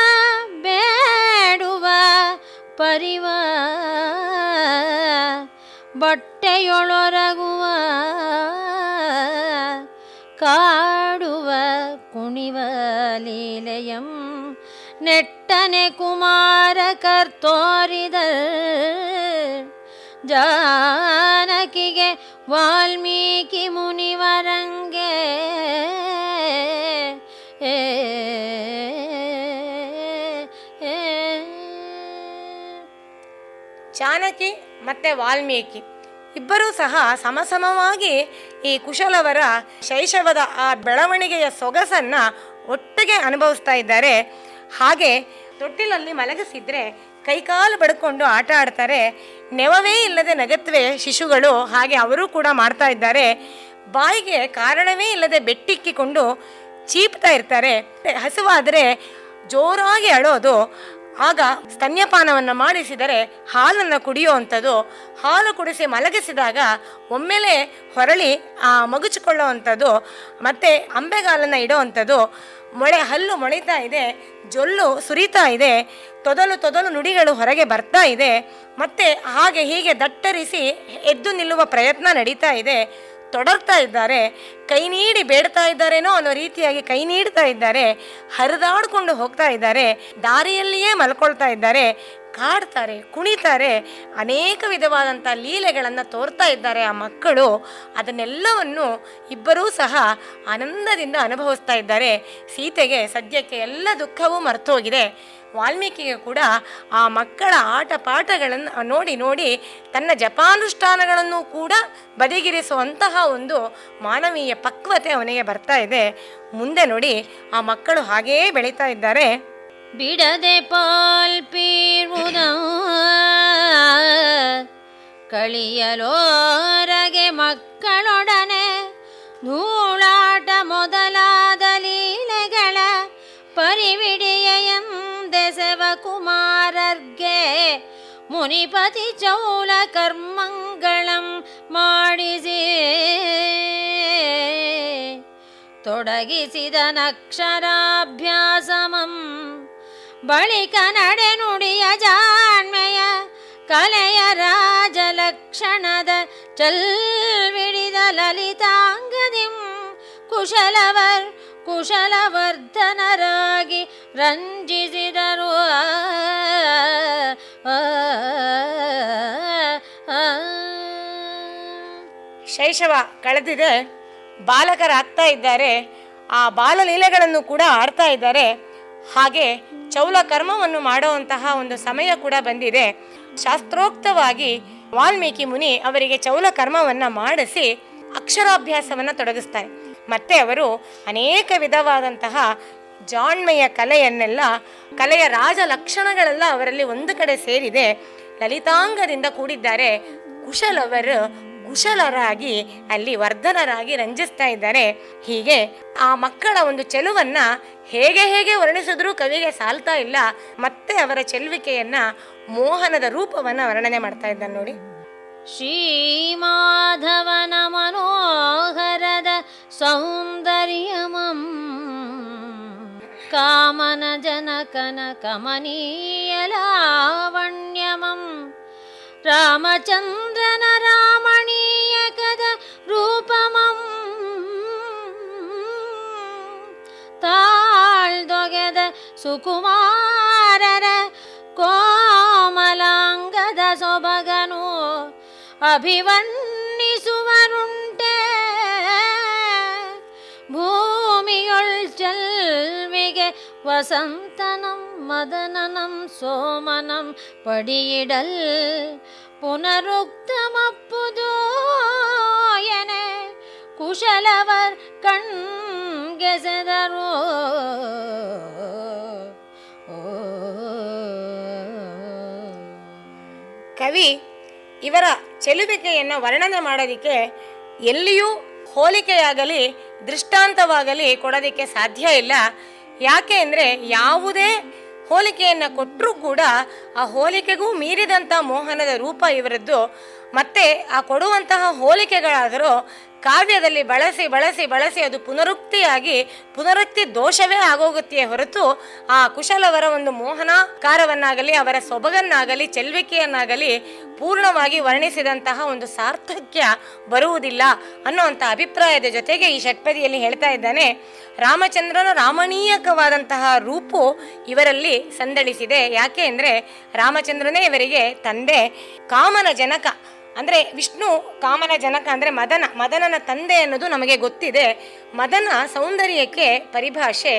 ಬೇಡುವ ಪರಿವ ಬಟ್ಟೆಯೊಳೊರಗುವ ಕಾಡುವ ಕುಣಿವ ಲೀಲೆಯಂ ನೆಟ್ಟನೆ ಕುಮಾರ ಕರ್ತೋರಿದ ಜಾನಕಿಗೆ ವಾಲ್ಮೀಕಿ ಮುನಿವರಂಗೆ ಜಾನಕಿ ಮತ್ತು ವಾಲ್ಮೀಕಿ ಇಬ್ಬರೂ ಸಹ ಸಮಸಮವಾಗಿ ಈ ಕುಶಲವರ ಶೈಶವದ ಆ ಬೆಳವಣಿಗೆಯ ಸೊಗಸನ್ನು ಒಟ್ಟಿಗೆ ಅನುಭವಿಸ್ತಾ ಇದ್ದಾರೆ. ಹಾಗೆ ತೊಟ್ಟಿಲಲ್ಲಿ ಮಲಗಿಸಿದ್ರೆ ಕೈಕಾಲು ಬಡ್ಕೊಂಡು ಆಟ ಆಡ್ತಾರೆ. ನೆವವೇ ಇಲ್ಲದೆ ನಗತ್ವೆ ಶಿಶುಗಳು, ಹಾಗೆ ಅವರು ಕೂಡ ಮಾಡ್ತಾ ಇದ್ದಾರೆ. ಬಾಯಿಗೆ ಕಾರಣವೇ ಇಲ್ಲದೆ ಬೆಟ್ಟಿಕ್ಕಿಕೊಂಡು ಚೀಪ್ತಾ ಇರ್ತಾರೆ. ಹಸುವಾದರೆ ಜೋರಾಗಿ ಅಳೋದು. ಆಗ ಸ್ತನ್ಯಪಾನವನ್ನು ಮಾಡಿಸಿದರೆ ಹಾಲನ್ನು ಕುಡಿಯುವಂಥದ್ದು, ಹಾಲು ಕುಡಿಸಿ ಮಲಗಿಸಿದಾಗ ಒಮ್ಮೆಲೆ ಹೊರಳಿ ಮಗುಚಿಕೊಳ್ಳುವಂಥದ್ದು, ಮತ್ತು ಅಂಬೆಗಾಲನ್ನು ಇಡುವಂಥದ್ದು, ಹಲ್ಲು ಮೊಳಿತಾ ಇದೆ, ಜೊಲ್ಲು ಸುರಿತಾ ಇದೆ, ತೊದಲು ನುಡಿಗಳು ಹೊರಗೆ ಬರ್ತಾ ಇದೆ, ಮತ್ತು ಹಾಗೆ ಹೀಗೆ ದಟ್ಟರಿಸಿ ಎದ್ದು ನಿಲ್ಲುವ ಪ್ರಯತ್ನ ನಡೀತಾ ಇದೆ. ತೊಡರ್ತಾ ಇದ್ದಾರೆ, ಕೈ ನೀಡಿ ಬೇಡ್ತಾ ಇದ್ದಾರೇನೋ ಅನ್ನೋ ರೀತಿಯಾಗಿ ಕೈ ನೀಡ್ತಾ ಇದ್ದಾರೆ, ಹರಿದಾಡ್ಕೊಂಡು ಹೋಗ್ತಾ ಇದ್ದಾರೆ, ದಾರಿಯಲ್ಲಿಯೇ ಮಲ್ಕೊಳ್ತಾ ಇದ್ದಾರೆ, ಕಾಡ್ತಾರೆ, ಕುಣಿತಾರೆ, ಅನೇಕ ವಿಧವಾದಂಥ ಲೀಲೆಗಳನ್ನು ತೋರ್ತಾ ಇದ್ದಾರೆ ಆ ಮಕ್ಕಳು. ಅದನ್ನೆಲ್ಲವನ್ನು ಇಬ್ಬರೂ ಸಹ ಆನಂದದಿಂದ ಅನುಭವಿಸ್ತಾ ಇದ್ದಾರೆ. ಸೀತೆಗೆ ಸದ್ಯಕ್ಕೆ ಎಲ್ಲ ದುಃಖವೂ ಮರ್ತೋಗಿದೆ. ವಾಲ್ಮೀಕಿಗೆ ಕೂಡ ಆ ಮಕ್ಕಳ ಆಟ ಪಾಠಗಳನ್ನು ನೋಡಿ ತನ್ನ ಜಪಾನುಷ್ಠಾನಗಳನ್ನು ಕೂಡ ಬದಿಗಿರಿಸುವಂತಹ ಒಂದು ಮಾನವೀಯ ಪಕ್ವತೆ ಅವನಿಗೆ ಬರ್ತಾ ಇದೆ. ಮುಂದೆ ನೋಡಿ ಆ ಮಕ್ಕಳು ಹಾಗೇ ಬೆಳೀತಾ ಇದ್ದಾರೆ. ಬಿಡದೆ ಪಾಲ್ಪೀರುವುದ ಕಳಿಯಲೋರಗೆ ಮಕ್ಕಳೊಡನೆ ಧೂಳಾಟ ಮೊದಲಾದ ಲೀಲೆಗಳ ಪರಿವಿಡಿಯೆಂದೆಸೆವ ಕುಮಾರರ್ಗೆ ಮುನಿಪತಿ ಚೌಲ ಕರ್ಮಂಗಳಂ ಮಾಡಿಸಿ ತೊಡಗಿಸಿದ ನಕ್ಷರಾಭ್ಯಾಸಮಂ ಬಳಿಕ ನಡೆನುಡಿಯ ಜಾಣ್ಮೆಯ ಕಲೆಯ ರಾಜಲಕ್ಷಣದ ಚಲ್ವಿಡಿದ ಲಲಿತಾಂಗದಿಂ ಕುಶಲವರ್ಧನರಾಗಿ ರಂಜಿಸಿದರು. ಶೈಶವ ಕಳೆದಿದೆ, ಬಾಲಕರಾಗ್ತಾ ಇದ್ದಾರೆ, ಆ ಬಾಲಲೀಲೆಗಳನ್ನು ಕೂಡ ಆಡ್ತಾ ಇದ್ದಾರೆ. ಹಾಗೆ ಚೌಲ ಕರ್ಮವನ್ನು ಮಾಡುವಂತಹ ಒಂದು ಸಮಯ ಕೂಡ ಬಂದಿದೆ. ಶಾಸ್ತ್ರೋಕ್ತವಾಗಿ ವಾಲ್ಮೀಕಿ ಮುನಿ ಅವರಿಗೆ ಚೌಲ ಕರ್ಮವನ್ನು ಮಾಡಿಸಿ ಅಕ್ಷರಾಭ್ಯಾಸವನ್ನು ತೊಡಗಿಸ್ತಾರೆ. ಮತ್ತೆ ಅವರು ಅನೇಕ ವಿಧವಾದಂತಹ ಜಾಣ್ಮೆಯ ಕಲೆಯ ರಾಜ ಲಕ್ಷಣಗಳೆಲ್ಲ ಅವರಲ್ಲಿ ಒಂದು ಕಡೆ ಸೇರಿದೆ. ಲಲಿತಾಂಗದಿಂದ ಕೂಡಿದ್ದಾರೆ. ಕುಶಲರಾಗಿ ಅಲ್ಲಿ ವರ್ಧನರಾಗಿ ರಂಜಿಸ್ತಾ ಇದ್ದಾರೆ. ಹೀಗೆ ಆ ಮಕ್ಕಳ ಒಂದು ಚೆಲುವನ್ನ ಹೇಗೆ ವರ್ಣಿಸಿದ್ರೂ ಕವಿಗೆ ಸಾಲ್ತಾ ಇಲ್ಲ. ಮತ್ತೆ ಅವರ ಚೆಲುವಿಕೆಯನ್ನ, ಮೋಹನದ ರೂಪವನ್ನ ವರ್ಣನೆ ಮಾಡ್ತಾ ಇದ್ದಾನೆ ನೋಡಿ. ಶ್ರೀಮಾಧವನ ಮನೋಹರದ ಸೌಂದರ್ಯಮಂ ಕಾಮನ ಜನಕನ ಕಮನೀಯ ಲಾವಣ್ಯಮಂ ರಾಮಚಂದ್ರನ ರಾಮಣೀಯಕದ ರೂಪಮಂ ತಾಳ್ದೊಗೆದ ಸುಕುಮಾರರ ಕೋಮಲಾಂಗದ ಸೊಬಗನು ಅಭಿವರ್ಣಿಸುವರುಂಟೆ ಭೂಮಿಯೊಳ್ ಚೆಲ್ವಿಗೆ ವಸಂತನಂ ಮದನನಂ ಸೋಮನಂ ಪಡಿಯಿಡಲ್ ಪುನರುಕ್ತಮಪ್ಪುದು ಎನೆ ಕುಶಲವರ್ ಕಣ್ಗೆಸೆದರು. ಕವಿ ಇವರ ಚೆಲುವಿಕೆಯನ್ನು ವರ್ಣನೆ ಮಾಡೋದಕ್ಕೆ ಎಲ್ಲಿಯೂ ಹೋಲಿಕೆಯಾಗಲಿ ದೃಷ್ಟಾಂತವಾಗಲಿ ಕೊಡೋದಕ್ಕೆ ಸಾಧ್ಯ ಇಲ್ಲ. ಯಾಕೆ ಅಂದರೆ ಯಾವುದೇ ಹೋಲಿಕೆಯನ್ನು ಕೊಟ್ಟರೂ ಕೂಡ ಆ ಹೋಲಿಕೆಗೂ ಮೀರಿದಂಥ ಮೋಹನದ ರೂಪ ಇವರದ್ದು. ಮತ್ತು ಆ ಕೊಡುವಂತಹ ಹೋಲಿಕೆಗಳಾದರೂ ಕಾವ್ಯದಲ್ಲಿ ಬಳಸಿ ಅದು ಪುನರುಕ್ತಿ ದೋಷವೇ ಆಗೋಗುತ್ತೆಯೇ ಹೊರತು ಆ ಕುಶಲವರ ಒಂದು ಮೋಹನಾಕಾರವನ್ನಾಗಲಿ ಅವರ ಸೊಬಗನ್ನಾಗಲಿ ಚೆಲ್ವಿಕೆಯನ್ನಾಗಲಿ ಪೂರ್ಣವಾಗಿ ವರ್ಣಿಸಿದಂತಹ ಒಂದು ಸಾರ್ಥಕ್ಯ ಬರುವುದಿಲ್ಲ ಅನ್ನುವಂಥ ಅಭಿಪ್ರಾಯದ ಜೊತೆಗೆ ಈ ಷಟ್ಪದಿಯಲ್ಲಿ ಹೇಳ್ತಾ ಇದ್ದಾನೆ. ರಾಮಚಂದ್ರನ ರಾಮಣೀಯಕವಾದಂತಹ ರೂಪು ಇವರಲ್ಲಿ ಸಂದಳಿಸಿದೆ. ಯಾಕೆ ಅಂದರೆ ರಾಮಚಂದ್ರನೇ ಇವರಿಗೆ ತಂದೆ. ಕಾಮನ ಜನಕ ಅಂದರೆ ವಿಷ್ಣು ಕಾಮನ ಜನಕ ಅಂದರೆ ಮದನನ ತಂದೆ ಅನ್ನೋದು ನಮಗೆ ಗೊತ್ತಿದೆ. ಮದನ ಸೌಂದರ್ಯಕ್ಕೆ ಪರಿಭಾಷೆ.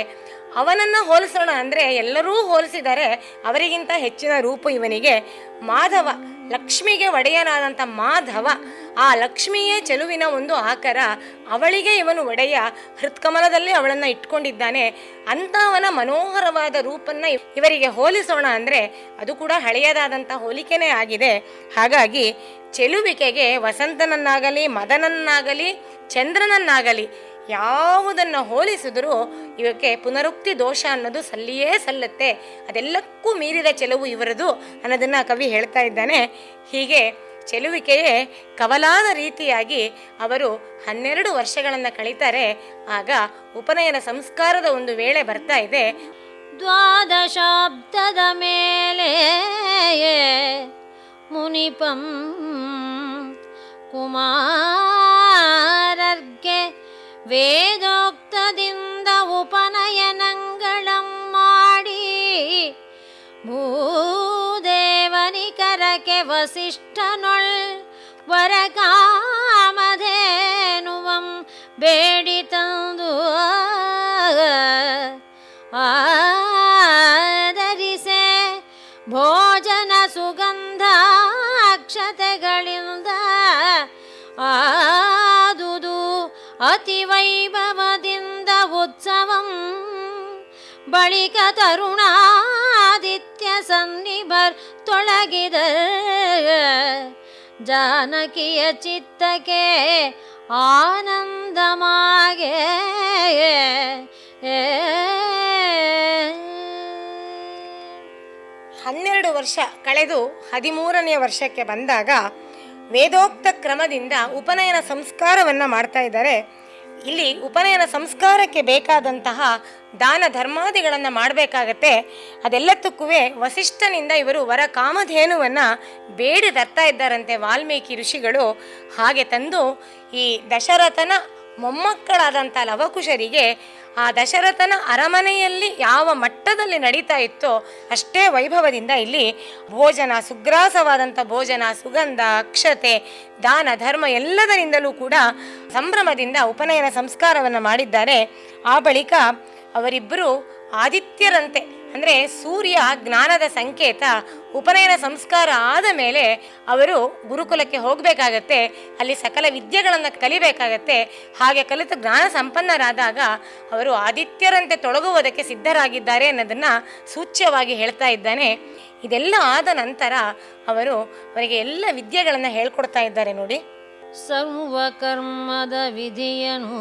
ಅವನನ್ನು ಹೋಲಿಸೋಣ ಅಂದರೆ ಎಲ್ಲರೂ ಹೋಲಿಸಿದರೆ ಅವರಿಗಿಂತ ಹೆಚ್ಚಿನ ರೂಪು ಇವನಿಗೆ. ಮಾಧವ, ಲಕ್ಷ್ಮಿಗೆ ಒಡೆಯನಾದಂಥ ಮಾಧವ, ಆ ಲಕ್ಷ್ಮಿಯೇ ಚೆಲುವಿನ ಒಂದು ಆಕಾರ. ಅವಳಿಗೆ ಇವನು ಒಡೆಯ, ಹೃತ್ಕಮಲದಲ್ಲಿ ಅವಳನ್ನು ಇಟ್ಕೊಂಡಿದ್ದಾನೆ. ಅಂಥವನ ಮನೋಹರವಾದ ರೂಪನ್ನು ಇವರಿಗೆ ಹೋಲಿಸೋಣ ಅಂದರೆ ಅದು ಕೂಡ ಹಳೆಯದಾದಂಥ ಹೋಲಿಕೆನೇ ಆಗಿದೆ. ಹಾಗಾಗಿ ಚೆಲುವಿಕೆಗೆ ವಸಂತನನ್ನಾಗಲಿ ಮದನನ್ನಾಗಲಿ ಚಂದ್ರನನ್ನಾಗಲಿ ಯಾವುದನ್ನು ಹೋಲಿಸಿದರೂ ಇವಕ್ಕೆ ಪುನರುಕ್ತಿ ದೋಷ ಅನ್ನೋದು ಸಲ್ಲಿಯೇ ಸಲ್ಲುತ್ತೆ. ಅದೆಲ್ಲಕ್ಕೂ ಮೀರಿದ ಚೆಲುವು ಇವರದು ಅನ್ನೋದನ್ನು ಕವಿ ಹೇಳ್ತಾ ಇದ್ದಾನೆ. ಹೀಗೆ ಚೆಲುವಿಕೆಯೇ ಕವಲಾದ ರೀತಿಯಾಗಿ ಅವರು 12 ವರ್ಷಗಳನ್ನು ಕಳೀತಾರೆ. ಆಗ ಉಪನಯನ ಸಂಸ್ಕಾರದ ಒಂದು ವೇಳೆ ಬರ್ತಾ ಇದೆ. ದ್ವಾದಶಾಬ್ದದ ಮೇಲೆ ಮುನಿಪಂ ಕುಮಾರರ್ಗೆ ವೇದೋಕ್ತದಿಂದ ಉಪನಯನಂಗಳಂ ಮಾಡಿ ಭೂದೇವನಿಕರಕ್ಕೆ ವಸಿಷ್ಠನೊಳ್ ವರಕಾಮಧೇನುವಂ ಬೇಡಿ ತಂದು ಆದರಿಸೆ ಭೋಜನ ಸುಗಂಧಾಕ್ಷತೆಗಳಿಂದ ಆದುದು ಅತಿ ವೈಭವದಿಂದ ಉತ್ಸವಂ. ಬಳಿಕ ತರುಣಾದಿತ್ಯ ಸನ್ನಿಭರ್ ತೊಳಗಿದ ಜಾನಕಿಯ ಚಿತ್ತಕ್ಕೆ ಆನಂದಮಾಗೆ 12 ವರ್ಷ ಕಳೆದು 13ನೇ ವರ್ಷಕ್ಕೆ ಬಂದಾಗ ವೇದೋಕ್ತ ಕ್ರಮದಿಂದ ಉಪನಯನ ಸಂಸ್ಕಾರವನ್ನು ಮಾಡ್ತಾ ಇದ್ದಾರೆ. ಇಲ್ಲಿ ಉಪನಯನ ಸಂಸ್ಕಾರಕ್ಕೆ ಬೇಕಾದಂತಹ ದಾನ ಧರ್ಮಾದಿಗಳನ್ನು ಮಾಡಬೇಕಾಗತ್ತೆ. ಅದೆಲ್ಲದಕ್ಕೂ ವಸಿಷ್ಠನಿಂದ ಇವರು ವರ ಕಾಮಧೇನುವನ್ನು ಬೇಡಿ ತರ್ತಾ ಇದ್ದಾರಂತೆ ವಾಲ್ಮೀಕಿ ಋಷಿಗಳು. ಹಾಗೆ ತಂದು ಈ ದಶರಥನ ಮೊಮ್ಮಕ್ಕಳಾದಂಥ ಲವಕುಶರಿಗೆ ಆ ದಶರಥನ ಅರಮನೆಯಲ್ಲಿ ಯಾವ ಮಟ್ಟದಲ್ಲಿ ನಡೀತಾ ಇತ್ತೋ ಅಷ್ಟೇ ವೈಭವದಿಂದ ಇಲ್ಲಿ ಭೋಜನ, ಸುಗ್ರಾಸವಾದಂಥ ಭೋಜನ, ಸುಗಂಧ, ಅಕ್ಷತೆ, ದಾನ ಧರ್ಮ ಎಲ್ಲದರಿಂದಲೂ ಕೂಡ ಸಂಭ್ರಮದಿಂದ ಉಪನಯನ ಸಂಸ್ಕಾರವನ್ನು ಮಾಡಿದ್ದಾರೆ. ಆ ಬಳಿಕ ಅವರಿಬ್ಬರು ಆದಿತ್ಯರಂತೆ, ಅಂದರೆ ಸೂರ್ಯ ಜ್ಞಾನದ ಸಂಕೇತ. ಉಪನಯನ ಸಂಸ್ಕಾರ ಆದ ಮೇಲೆ ಅವರು ಗುರುಕುಲಕ್ಕೆ ಹೋಗಬೇಕಾಗತ್ತೆ, ಅಲ್ಲಿ ಸಕಲ ವಿದ್ಯೆಗಳನ್ನು ಕಲಿಬೇಕಾಗತ್ತೆ. ಹಾಗೆ ಕಲಿತು ಜ್ಞಾನ ಸಂಪನ್ನರಾದಾಗ ಅವರು ಆದಿತ್ಯರಂತೆ ತೊಡಗುವುದಕ್ಕೆ ಸಿದ್ಧರಾಗಿದ್ದಾರೆ ಅನ್ನೋದನ್ನು ಸೂಚ್ಯವಾಗಿ ಹೇಳ್ತಾ ಇದ್ದಾನೆ. ಇದೆಲ್ಲ ಆದ ನಂತರ ಅವರಿಗೆ ಎಲ್ಲ ವಿದ್ಯೆಗಳನ್ನು ಹೇಳ್ಕೊಡ್ತಾ ಇದ್ದಾರೆ ನೋಡಿ. ಸರ್ವಕರ್ಮದ ವಿಧಿಯನು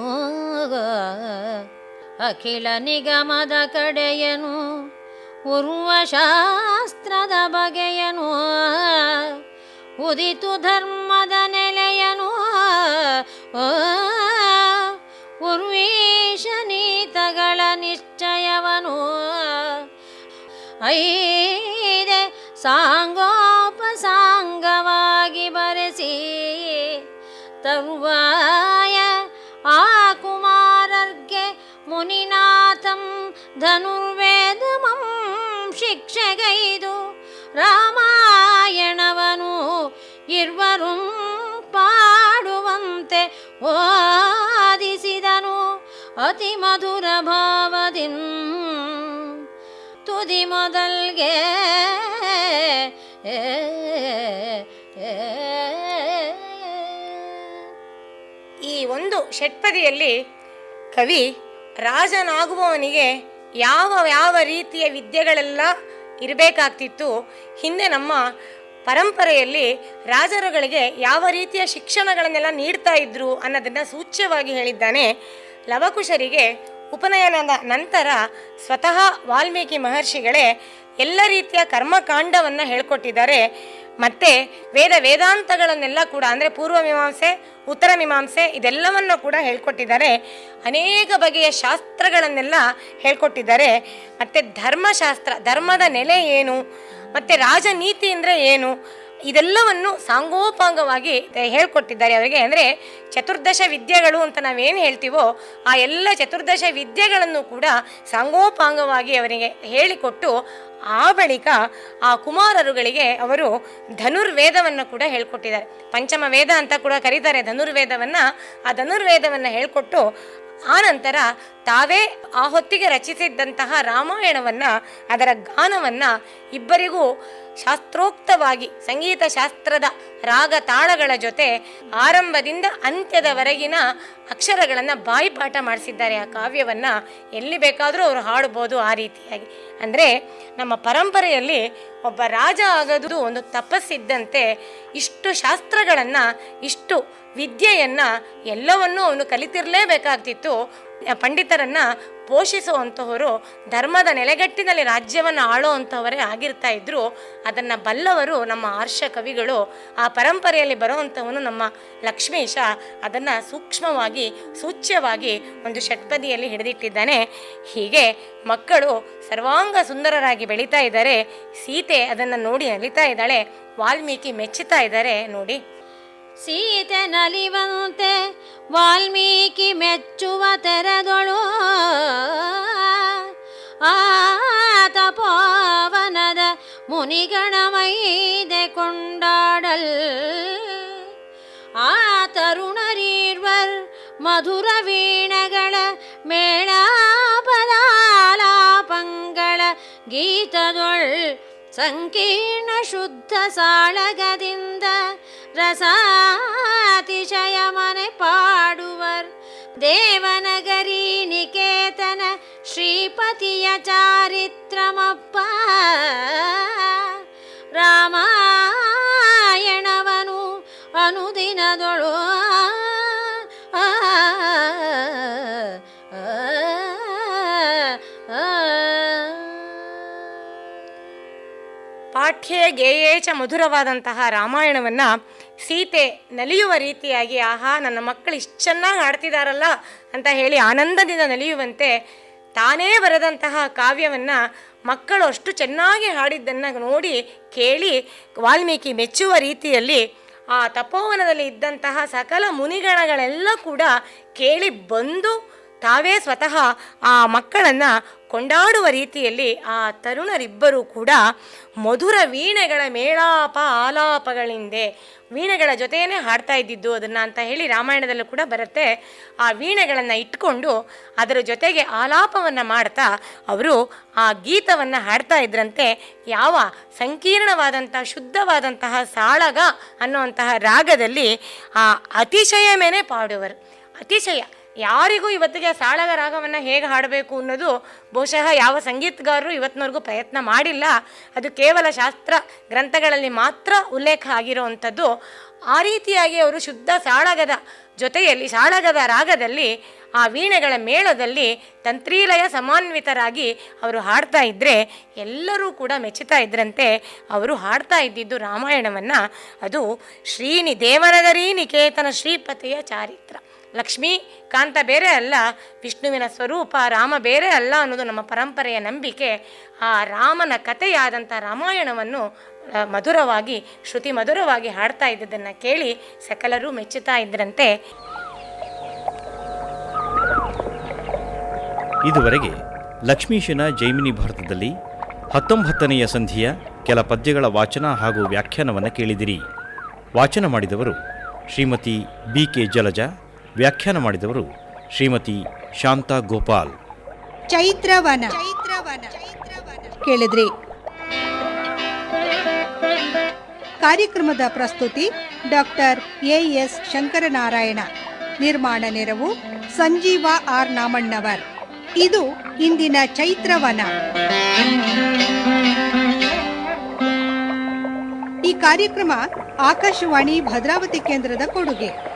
ಅಖಿಲ ನಿಗಮದ ಕಡೆಯನು ಉರ್ವಶಾಸ್ತ್ರದ ಬಗೆಯನು ಉದಿತು ಧರ್ಮದ ನೆಲೆಯನು ಉರ್ವೀಶ ನೀತಗಳ ನಿಶ್ಚಯವನು ಐದೆ ಸಾಂಗೋಪಸಾಂಗವಾಗಿ ಬರೆಸಿ ತರುವಾಯ ಆ ಕುಮಾರರ್ಗೆ ಮುನಿನಾಥಂ ಧನುರ್ವೇದಮಂ ಶಿಕ್ಷೆಗೈದು ರಾಮಾಯಣವನು ಇರ್ವರು ಪಾಡುವಂತೆ ವಾದಿಸಿದನು ಅತಿ ಮಧುರ ಭಾವದಿಂ ತುದಿ ಮೊದಲ್ಗೆ ಈ ಒಂದು ಷಟ್ಪದಿಯಲ್ಲಿ ಕವಿ ರಾಜನಾಗುವವನಿಗೆ ಯಾವ ರೀತಿಯ ವಿದ್ಯೆಗಳೆಲ್ಲ ಇರಬೇಕಾಗ್ತಿತ್ತು, ಹಿಂದೆ ನಮ್ಮ ಪರಂಪರೆಯಲ್ಲಿ ರಾಜರುಗಳಿಗೆ ಯಾವ ರೀತಿಯ ಶಿಕ್ಷಣಗಳನ್ನೆಲ್ಲ ನೀಡ್ತಾ ಇದ್ರು ಅನ್ನೋದನ್ನು ಸೂಚ್ಯವಾಗಿ ಹೇಳಿದ್ದಾನೆ. ಲವಕುಶರಿಗೆ ಉಪನಯನದ ನಂತರ ಸ್ವತಃ ವಾಲ್ಮೀಕಿ ಮಹರ್ಷಿಗಳೇ ಎಲ್ಲ ರೀತಿಯ ಕರ್ಮಕಾಂಡವನ್ನು ಹೇಳ್ಕೊಟ್ಟಿದ್ದಾರೆ. ಮತ್ತು ವೇದಾಂತಗಳನ್ನೆಲ್ಲ ಕೂಡ, ಅಂದರೆ ಪೂರ್ವ ಮೀಮಾಂಸೆ, ಉತ್ತರ ಮೀಮಾಂಸೆ, ಇದೆಲ್ಲವನ್ನು ಕೂಡ ಹೇಳ್ಕೊಟ್ಟಿದ್ದಾರೆ. ಅನೇಕ ಬಗೆಯ ಶಾಸ್ತ್ರಗಳನ್ನೆಲ್ಲ ಹೇಳ್ಕೊಟ್ಟಿದ್ದಾರೆ. ಮತ್ತು ಧರ್ಮಶಾಸ್ತ್ರ, ಧರ್ಮದ ನೆಲೆ ಏನು, ಮತ್ತು ರಾಜನೀತಿ ಅಂದರೆ ಏನು, ಇದೆಲ್ಲವನ್ನು ಸಾಂಗೋಪಾಂಗವಾಗಿ ಹೇಳ್ಕೊಟ್ಟಿದ್ದಾರೆ ಅವರಿಗೆ. ಅಂದರೆ ಚತುರ್ದಶ ವಿದ್ಯೆಗಳು ಅಂತ ನಾವೇನು ಹೇಳ್ತೀವೋ ಆ ಎಲ್ಲ ಚತುರ್ದಶ ವಿದ್ಯೆಗಳನ್ನು ಕೂಡ ಸಾಂಗೋಪಾಂಗವಾಗಿ ಅವರಿಗೆ ಹೇಳಿಕೊಟ್ಟು ಆ ಬಳಿಕ ಆ ಕುಮಾರರುಗಳಿಗೆ ಅವರು ಧನುರ್ವೇದವನ್ನು ಕೂಡ ಹೇಳ್ಕೊಟ್ಟಿದ್ದಾರೆ. ಪಂಚಮ ವೇದ ಅಂತ ಕೂಡ ಕರೀತಾರೆ ಧನುರ್ವೇದವನ್ನು. ಆ ಧನುರ್ವೇದವನ್ನು ಹೇಳಿಕೊಟ್ಟು ಆನಂತರ ತಾವೇ ಆ ಹೊತ್ತಿಗೆ ರಚಿಸಿದ್ದಂತಹ ರಾಮಾಯಣವನ್ನು, ಅದರ ಗಾನವನ್ನು ಇಬ್ಬರಿಗೂ ಶಾಸ್ತ್ರೋಕ್ತವಾಗಿ ಸಂಗೀತ ಶಾಸ್ತ್ರದ ರಾಗ ತಾಳಗಳ ಜೊತೆ ಆರಂಭದಿಂದ ಅಂತ್ಯದವರೆಗಿನ ಅಕ್ಷರಗಳನ್ನು ಬಾಯಿಪಾಠ ಮಾಡಿಸಿದ್ದಾರೆ. ಆ ಕಾವ್ಯವನ್ನು ಎಲ್ಲಿ ಬೇಕಾದರೂ ಅವರು ಹಾಡ್ಬೋದು ಆ ರೀತಿಯಾಗಿ. ಅಂದರೆ ನಮ್ಮ ಪರಂಪರೆಯಲ್ಲಿ ಒಬ್ಬ ರಾಜ ಆಗೋದು ಒಂದು ತಪಸ್ಸಿದ್ದಂತೆ. ಇಷ್ಟು ಶಾಸ್ತ್ರಗಳನ್ನು, ಇಷ್ಟು ವಿದ್ಯೆಯನ್ನು ಎಲ್ಲವನ್ನೂ ಅವನು ಕಲಿತಿರಲೇಬೇಕಾಗ್ತಿತ್ತು. ಪಂಡಿತರನ್ನ ಪೋಷಿಸುವಂತಹವರು ಧರ್ಮದ ನೆಲೆಗಟ್ಟಿನಲ್ಲಿ ರಾಜ್ಯವನ್ನು ಆಳುವಂಥವರೇ ಆಗಿರ್ತಾ ಇದ್ರು. ಅದನ್ನು ಬಲ್ಲವರು ನಮ್ಮ ಆರ್ಷ ಕವಿಗಳು. ಆ ಪರಂಪರೆಯಲ್ಲಿ ಬರುವಂಥವನು ನಮ್ಮ ಲಕ್ಷ್ಮೀಶ ಅದನ್ನು ಸೂಕ್ಷ್ಮವಾಗಿ ಸೂಚ್ಯವಾಗಿ ಒಂದು ಷಟ್ಪದಿಯಲ್ಲಿ ಹಿಡಿದಿಟ್ಟಿದ್ದಾನೆ. ಹೀಗೆ ಮಕ್ಕಳು ಸರ್ವಾಂಗ ಸುಂದರರಾಗಿ ಬೆಳೀತಾ ಇದ್ದಾರೆ. ಸೀತೆ ಅದನ್ನು ನೋಡಿ ನಲಿತಾ ಇದ್ದಾಳೆ. ವಾಲ್ಮೀಕಿ ಮೆಚ್ಚುತ್ತಾ ಇದ್ದಾರೆ ನೋಡಿ. ಸೀತೆ ನಲಿವಂತೆ ವಾಲ್ಮೀಕಿ ಮೆಚ್ಚುವ ತೆರೆದೊಳು ಆ ತಪೋವನದ ಮುನಿಗಣಮೈದೆ ಕೊಂಡಾಡಲ್. ಆ ತರುಣರೀರ್ವರ್ ಮಧುರ ವೀಣಗಳ ಮೇಳಾಪದಾಲಾಪಂಗಳ ಗೀತದೊಳ್ ಸಂಕೀರ್ಣ ಶುದ್ಧ ಸಾಳಗದಿಂದ ರಸಾತಿಶಯ ಮನೆ ಪಾಡುವರ್. ದೇವನಗರಿ ನಿಕೇತನ ಶ್ರೀಪತಿಯ ಚಾರಿತ್ರಮಪ್ಪ ರಾಮಾಯಣವನು ಅನುದಿನದೊಳು ಪಾಠ್ಯೇ ಗೇಯೇ ಚ ಮಧುರವಾದಂತಹ ರಾಮಾಯಣವನ್ನು ಸೀತೆ ನಲಿಯುವ ರೀತಿಯಾಗಿ, ಆಹಾ ನನ್ನ ಮಕ್ಕಳು ಇಷ್ಟು ಚೆನ್ನಾಗಿ ಹಾಡ್ತಿದಾರಲ್ಲ ಅಂತ ಹೇಳಿ ಆನಂದದಿಂದ ನಲಿಯುವಂತೆ ತಾನೇ ಬರೆದಂತಹ ಕಾವ್ಯವನ್ನು ಮಕ್ಕಳು ಅಷ್ಟು ಚೆನ್ನಾಗಿ ಹಾಡಿದ್ದನ್ನು ನೋಡಿ ಕೇಳಿ ವಾಲ್ಮೀಕಿ ಮೆಚ್ಚುವ ರೀತಿಯಲ್ಲಿ ಆ ತಪೋವನದಲ್ಲಿ ಇದ್ದಂತಹ ಸಕಲ ಮುನಿಗಣಗಳೆಲ್ಲ ಕೂಡ ಕೇಳಿ ಬಂದು ತಾವೇ ಸ್ವತಃ ಆ ಮಕ್ಕಳನ್ನು ಕೊಂಡಾಡುವ ರೀತಿಯಲ್ಲಿ ಆ ತರುಣರಿಬ್ಬರೂ ಕೂಡ ಮಧುರ ವೀಣೆಗಳ ಮೇಳಾಪ ಆಲಾಪಗಳಿಂದೆ ವೀಣೆಗಳ ಜೊತೆಯೇ ಹಾಡ್ತಾ ಇದ್ದಿದ್ದು ಅದನ್ನು ಅಂತ ಹೇಳಿ ರಾಮಾಯಣದಲ್ಲೂ ಕೂಡ ಬರುತ್ತೆ. ಆ ವೀಣೆಗಳನ್ನು ಇಟ್ಕೊಂಡು ಅದರ ಜೊತೆಗೆ ಆಲಾಪವನ್ನು ಮಾಡ್ತಾ ಅವರು ಆ ಗೀತವನ್ನು ಹಾಡ್ತಾ ಇದ್ರಂತೆ. ಯಾವ ಸಂಕೀರ್ಣವಾದಂಥ ಶುದ್ಧವಾದಂತಹ ಸಾಳಗ ಅನ್ನುವಂತಹ ರಾಗದಲ್ಲಿ ಆ ಅತಿಶಯ ಮೇಲೆ ಪಾಡುವರು. ಅತಿಶಯ ಯಾರಿಗೂ ಇವತ್ತಿಗೆ ಸಾಳಗ ರಾಗವನ್ನು ಹೇಗೆ ಹಾಡಬೇಕು ಅನ್ನೋದು ಬಹುಶಃ ಯಾವ ಸಂಗೀತಗಾರರು ಇವತ್ತಿನವರೆಗೂ ಪ್ರಯತ್ನ ಮಾಡಿಲ್ಲ. ಅದು ಕೇವಲ ಶಾಸ್ತ್ರ ಗ್ರಂಥಗಳಲ್ಲಿ ಮಾತ್ರ ಉಲ್ಲೇಖ ಆಗಿರುವಂಥದ್ದು. ಆ ರೀತಿಯಾಗಿ ಅವರು ಶುದ್ಧ ಸಾಳಗದ ಜೊತೆಯಲ್ಲಿ ಸಾಳಗದ ರಾಗದಲ್ಲಿ ಆ ವೀಣೆಗಳ ಮೇಳದಲ್ಲಿ ತಂತ್ರೀಲಯ ಸಮಾನ್ವಿತರಾಗಿ ಅವರು ಹಾಡ್ತಾ ಇದ್ದರೆ ಎಲ್ಲರೂ ಕೂಡ ಮೆಚ್ಚುತ್ತಾ ಇದ್ರಂತೆ. ಅವರು ಹಾಡ್ತಾ ಇದ್ದಿದ್ದು ರಾಮಾಯಣವನ್ನು. ಅದು ದೇವನಗರಿ ನಿಕೇತನ ಶ್ರೀಪತಿಯ ಚಾರಿತ್ರ. ಲಕ್ಷ್ಮೀ ಕಾಂತ ಬೇರೆ ಅಲ್ಲ, ವಿಷ್ಣುವಿನ ಸ್ವರೂಪ ರಾಮ ಬೇರೆ ಅಲ್ಲ ಅನ್ನೋದು ನಮ್ಮ ಪರಂಪರೆಯ ನಂಬಿಕೆ. ಆ ರಾಮನ ಕಥೆಯಾದಂಥ ರಾಮಾಯಣವನ್ನು ಮಧುರವಾಗಿ ಶ್ರುತಿ ಮಧುರವಾಗಿ ಹಾಡ್ತಾ ಇದ್ದದನ್ನು ಕೇಳಿ ಸಕಲರೂ ಮೆಚ್ಚುತ್ತಾ ಇದ್ರಂತೆ. ಇದುವರೆಗೆ ಲಕ್ಷ್ಮೀಶನ ಜೈಮಿನಿ ಭಾರತದಲ್ಲಿ 19ನೆಯ ಸಂಧಿಯ ಕೆಲ ಪದ್ಯಗಳ ವಾಚನ ಹಾಗೂ ವ್ಯಾಖ್ಯಾನವನ್ನು ಕೇಳಿದಿರಿ. ವಾಚನ ಮಾಡಿದವರು ಶ್ರೀಮತಿ BK ಜಲಜಾ, ವ್ಯಾಖ್ಯಾನ ಮಾಡಿದವರು ಶ್ರೀಮತಿ ಶಾಂತಾ ಗೋಪಾಲ್. ಚೈತ್ರವನ ಕೇಳಿದ್ರಿ. ಕಾರ್ಯಕ್ರಮದ ಪ್ರಸ್ತುತಿ ಡಾಕ್ಟರ್ AS ಶಂಕರನಾರಾಯಣ. ನಿರ್ಮಾಣ ನೆರವು ಸಂಜೀವ R ನಾಮಣ್ಣವರ್. ಇದು ಇಂದಿನ ಚೈತ್ರವನ. ಈ ಕಾರ್ಯಕ್ರಮ ಆಕಾಶವಾಣಿ ಭದ್ರಾವತಿ ಕೇಂದ್ರದ ಕೊಡುಗೆ.